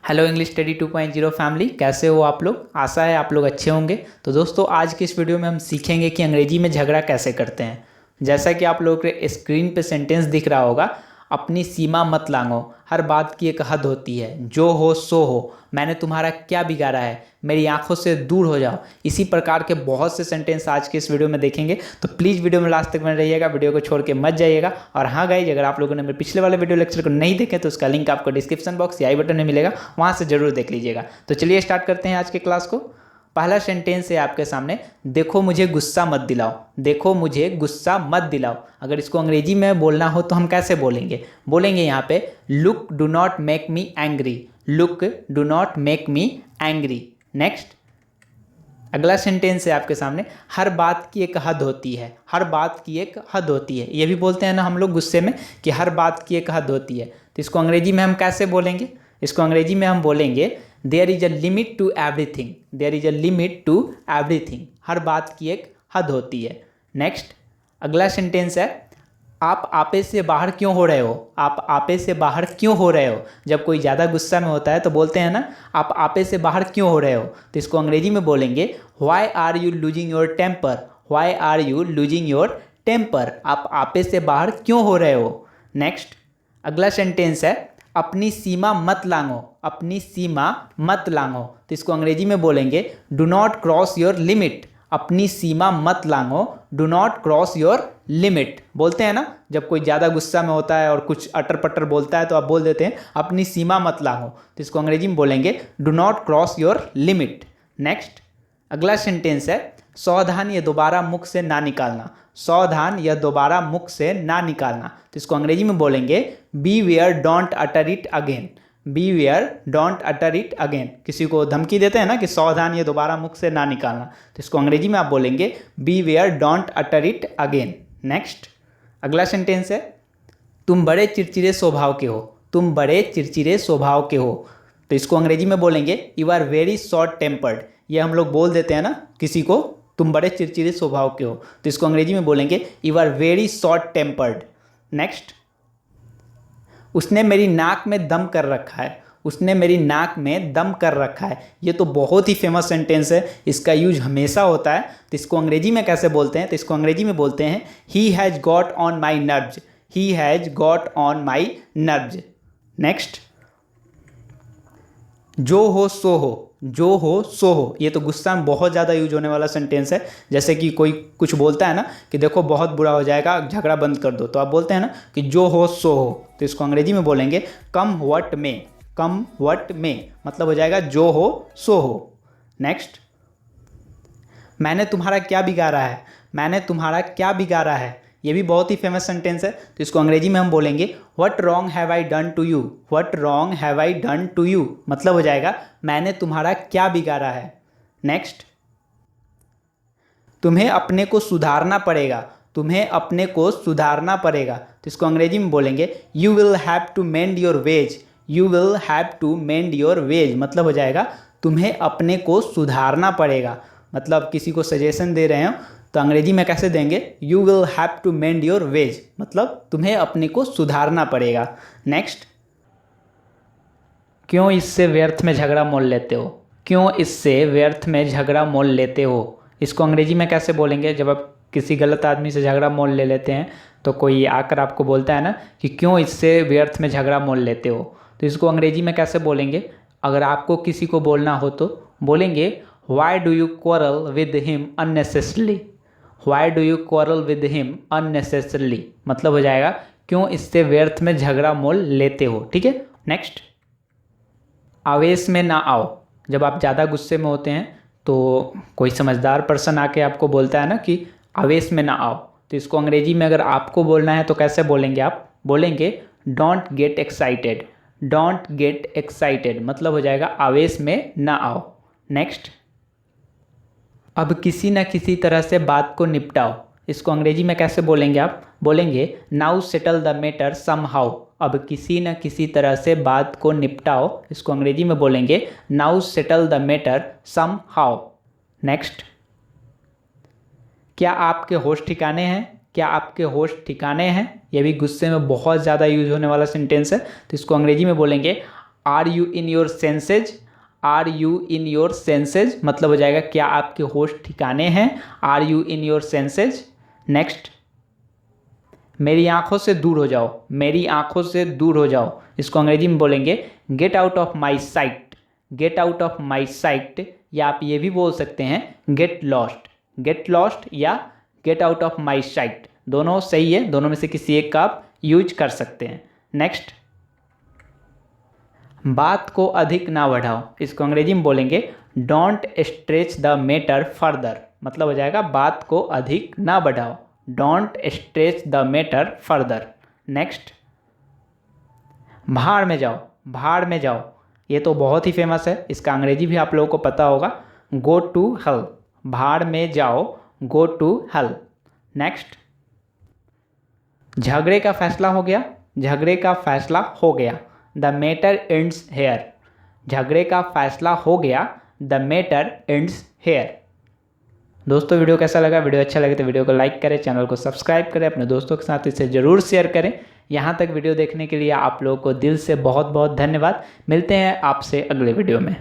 Hello English study 2.0 family, कैसे हो आप लोग। आशा है आप लोग अच्छे होंगे। तो दोस्तों, आज की इस वीडियो में हम सीखेंगे कि अंग्रेजी में झगड़ा कैसे करते हैं। जैसा कि आप लोगों के स्क्रीन पे सेंटेंस दिख रहा होगा, अपनी सीमा मत लांघो, हर बात की एक हद होती है, जो हो सो हो, मैंने तुम्हारा क्या बिगाड़ा है, मेरी आंखों से दूर हो जाओ। इसी प्रकार के बहुत से सेंटेंस आज के इस वीडियो में देखेंगे, तो प्लीज़ वीडियो में लास्ट तक बने रहिएगा, वीडियो को छोड़ के मत जाइएगा। और हाँ गाइज, अगर आप लोगों ने मेरे पिछले वाले वीडियो लेक्चर को नहीं देखे तो उसका लिंक आपको डिस्क्रिप्शन बॉक्स या आई बटन में मिलेगा, वहाँ से जरूर देख लीजिएगा। तो चलिए स्टार्ट करते हैं आज के क्लास को। पहला सेंटेंस है आपके सामने, देखो मुझे गुस्सा मत दिलाओ। देखो मुझे गुस्सा मत दिलाओ, अगर इसको अंग्रेजी में बोलना हो तो हम कैसे बोलेंगे। बोलेंगे यहाँ पे, look do not make me angry. Look do not make me angry. Next, अगला सेंटेंस है आपके सामने, हर बात की एक हद होती है। हर बात की एक हद होती है, ये भी बोलते हैं ना हम लोग गुस्से में कि हर बात की एक हद होती है। तो इसको अंग्रेजी में हम कैसे बोलेंगे। इसको अंग्रेजी में हम बोलेंगे, there is a limit to everything. There is a limit to everything, हर बात की एक हद होती है। नेक्स्ट, अगला सेंटेंस है, आप आपे से बाहर क्यों हो रहे हो। आप आपे से बाहर क्यों हो रहे हो। जब कोई ज़्यादा गुस्सा में होता है तो बोलते हैं ना, आप आपे से बाहर क्यों हो रहे हो। तो इसको अंग्रेजी में बोलेंगे, why are you losing your temper. Why are you losing your temper, आप आपे से बाहर क्यों हो रहे हो। नेक्स्ट, अगला सेंटेंस है, अपनी सीमा मत लांघो। अपनी सीमा मत लांघो, तो इसको अंग्रेजी में बोलेंगे, do not cross your limit. अपनी सीमा मत लांघो, do not cross your limit. बोलते हैं ना, जब कोई ज़्यादा गुस्सा में होता है और कुछ अटर पटर बोलता है तो आप बोल देते हैं अपनी सीमा मत लांघो, तो इसको अंग्रेजी में बोलेंगे, do not cross your limit. Next, अगला सेंटेंस है, सावधान ये दोबारा मुख से ना निकालना। सावधान यह दोबारा मुख से ना निकालना, तो इसको अंग्रेजी में बोलेंगे, beware don't utter it again. Beware don't utter it again, किसी को धमकी देते हैं ना कि सावधान ये दोबारा मुख से ना निकालना, तो इसको अंग्रेजी में आप बोलेंगे, beware don't utter it again. Next, अगला सेंटेंस है, तुम बड़े चिड़चिड़े स्वभाव के हो। तुम बड़े चिड़चिड़े स्वभाव के हो, तो इसको अंग्रेजी में बोलेंगे, you are very short tempered. ये हम लोग बोल देते हैं ना किसी को, तुम बड़े चिड़चिड़े स्वभाव के हो, तो इसको अंग्रेजी में बोलेंगे, you are very short tempered. Next, उसने मेरी नाक में दम कर रखा है। उसने मेरी नाक में दम कर रखा है, ये तो बहुत ही फेमस सेंटेंस है, इसका यूज हमेशा होता है। तो इसको अंग्रेजी में कैसे बोलते हैं, तो इसको अंग्रेजी में बोलते हैं, he has got on my nerves. He has got on my nerves. Next, जो हो सो हो। जो हो सो हो, ये तो गुस्सा में बहुत ज़्यादा यूज होने वाला सेंटेंस है। जैसे कि कोई कुछ बोलता है ना कि देखो बहुत बुरा हो जाएगा, झगड़ा बंद कर दो, तो आप बोलते हैं ना कि जो हो सो हो, तो इसको अंग्रेजी में बोलेंगे, कम व्हाट मे। कम व्हाट मे, मतलब हो जाएगा जो हो सो हो। नेक्स्ट, मैंने तुम्हारा क्या बिगाड़ा है। मैंने तुम्हारा क्या बिगाड़ा है, ये भी बहुत ही फेमस सेंटेंस है। तो इसको अंग्रेजी में हम बोलेंगे, what wrong have I done to you. What wrong have I done to you, मतलब हो जाएगा मैंने तुम्हारा क्या बिगाड़ा है। नेक्स्ट, तुम्हें अपने को सुधारना पड़ेगा। तुम्हें अपने को सुधारना पड़ेगा, तो इसको अंग्रेजी में बोलेंगे, you will have to mend your ways. You will have to mend your ways, मतलब हो जाएगा तुम्हें अपने को सुधारना पड़ेगा। मतलब किसी को सजेशन दे रहे हो तो अंग्रेजी में कैसे देंगे, you will have to mend your ways, मतलब तुम्हें अपने को सुधारना पड़ेगा। नेक्स्ट, क्यों इससे व्यर्थ में झगड़ा मोल लेते हो। क्यों इससे व्यर्थ में झगड़ा मोल लेते हो, इसको अंग्रेजी में कैसे बोलेंगे। जब आप किसी गलत आदमी से झगड़ा मोल ले लेते हैं तो कोई आकर आपको बोलता है ना कि क्यों इससे व्यर्थ में झगड़ा मोल लेते हो, तो इसको अंग्रेजी में कैसे बोलेंगे। अगर आपको किसी को बोलना हो तो बोलेंगे, why do you quarrel with him unnecessarily. Why do you quarrel with him unnecessarily, मतलब हो जाएगा क्यों इससे व्यर्थ में झगड़ा मोल लेते हो। ठीक है। नेक्स्ट, आवेश में ना आओ। जब आप ज़्यादा गुस्से में होते हैं तो कोई समझदार पर्सन आके आपको बोलता है ना कि आवेश में ना आओ, तो इसको अंग्रेजी में अगर आपको बोलना है तो कैसे बोलेंगे। आप बोलेंगे, don't get excited. Don't get excited, मतलब हो जाएगा आवेश में ना आओ। नेक्स्ट, अब किसी न किसी तरह से बात को निपटाओ। इसको अंग्रेजी में कैसे बोलेंगे। आप बोलेंगे, now settle the matter somehow. अब किसी न किसी तरह से बात को निपटाओ, इसको अंग्रेजी में बोलेंगे, now settle the matter somehow. Next, क्या आपके होश ठिकाने हैं। क्या आपके होश ठिकाने हैं, यह भी गुस्से में बहुत ज़्यादा यूज होने वाला सेंटेंस है। तो इसको अंग्रेजी में बोलेंगे, are you in your senses, are you in your senses मतलब हो जाएगा क्या आपके होश ठिकाने हैं, are you in your senses. Next, मेरी आंखों से दूर हो जाओ, मेरी आंखों से दूर हो जाओ, इसको अंग्रेजी में बोलेंगे get out of my site, get out of my site, या आप ये भी बोल सकते हैं गेट लॉस्ट, गेट लॉस्ट या get out of my site, दोनों सही है, दोनों में से किसी एक का आप यूज कर सकते हैं। नेक्स्ट, बात को अधिक ना बढ़ाओ, इसको अंग्रेजी में बोलेंगे don't stretch the matter further, मतलब हो जाएगा बात को अधिक ना बढ़ाओ, don't stretch the matter further. Next, भाड़ में जाओ, भाड़ में जाओ, ये तो बहुत ही फेमस है, इसका अंग्रेजी भी आप लोगों को पता होगा, गो टू हेल, भाड़ में जाओ, गो टू हेल। नेक्स्ट, झगड़े का फैसला हो गया, झगड़े का फैसला हो गया, द मैटर एंड्स हेयर, झगड़े का फैसला हो गया, द मैटर एंड्स हेयर। दोस्तों वीडियो कैसा लगा? वीडियो अच्छा लगे तो वीडियो को लाइक करें, चैनल को सब्सक्राइब करें, अपने दोस्तों के साथ इसे ज़रूर शेयर करें। यहाँ तक वीडियो देखने के लिए आप लोगों को दिल से बहुत बहुत धन्यवाद। मिलते हैं आपसे अगले वीडियो में।